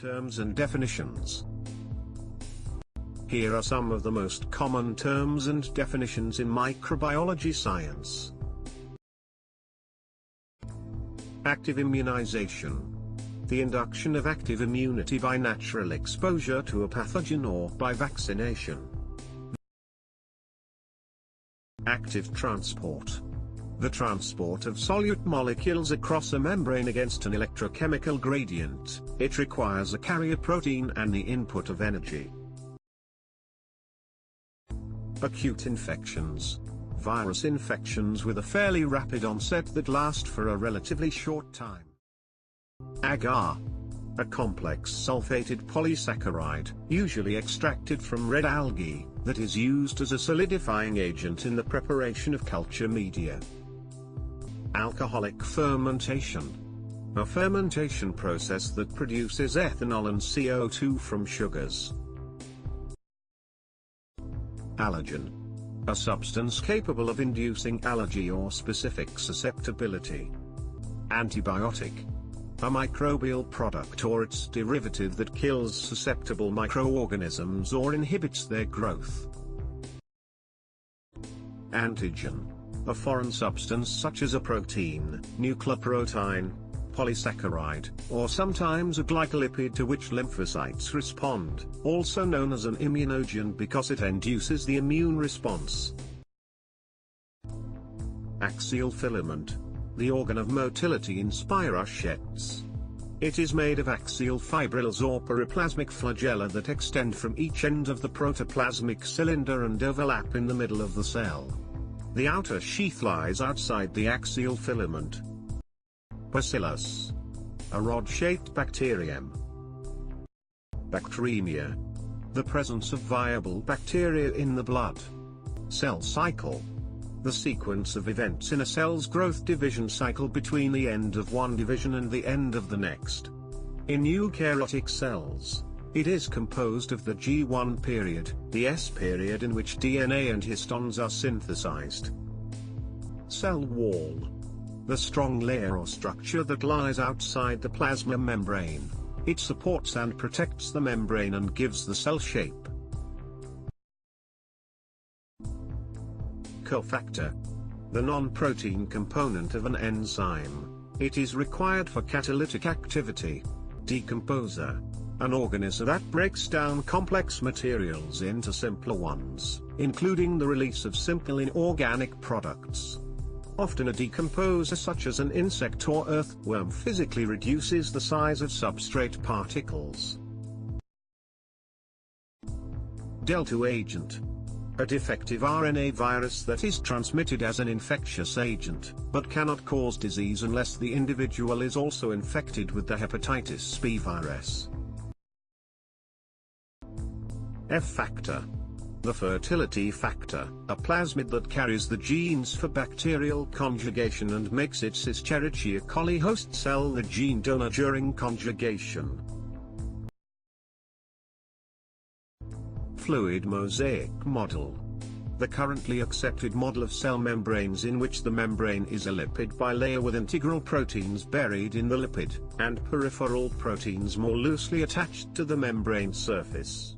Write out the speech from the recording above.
Terms and definitions. Here are some of the most common terms and definitions in microbiology science. Active immunization. The induction of active immunity by natural exposure to a pathogen or by vaccination. Active transport. The transport of solute molecules across a membrane against an electrochemical gradient. It requires a carrier protein and the input of energy. Acute infections. Virus infections with a fairly rapid onset that last for a relatively short time. Agar A complex sulfated polysaccharide, usually extracted from red algae, that is used as a solidifying agent in the preparation of culture media. Alcoholic fermentation. A fermentation process that produces ethanol and CO2 from sugars. Allergen. A substance capable of inducing allergy or specific susceptibility. Antibiotic. A microbial product or its derivative that kills susceptible microorganisms or inhibits their growth. Antigen. A foreign substance such as a protein, nucleoprotein, polysaccharide, or sometimes a glycolipid to which lymphocytes respond, also known as an immunogen because it induces the immune response. Axial filament. The organ of motility in spirochetes. It is made of axial fibrils or periplasmic flagella that extend from each end of the protoplasmic cylinder and overlap in the middle of the cell. The outer sheath lies outside the axial filament. Bacillus. A rod-shaped bacterium. Bacteremia. The presence of viable bacteria in the blood. Cell cycle. The sequence of events in a cell's growth division cycle between the end of one division and the end of the next. In eukaryotic cells, it is composed of the G1 period, the S period in which DNA and histones are synthesized. Cell wall. The strong layer or structure that lies outside the plasma membrane. It supports and protects the membrane and gives the cell shape. Cofactor. The non-protein component of an enzyme. It is required for catalytic activity. Decomposer. An organism that breaks down complex materials into simpler ones, including the release of simple inorganic products. Often a decomposer such as an insect or earthworm physically reduces the size of substrate particles. Delta agent. A defective RNA virus that is transmitted as an infectious agent, but cannot cause disease unless the individual is also infected with the hepatitis B virus. F factor. The fertility factor, a plasmid that carries the genes for bacterial conjugation and makes its Escherichia coli host cell the gene donor during conjugation. Fluid mosaic model. The currently accepted model of cell membranes in which the membrane is a lipid bilayer with integral proteins buried in the lipid, and peripheral proteins more loosely attached to the membrane surface.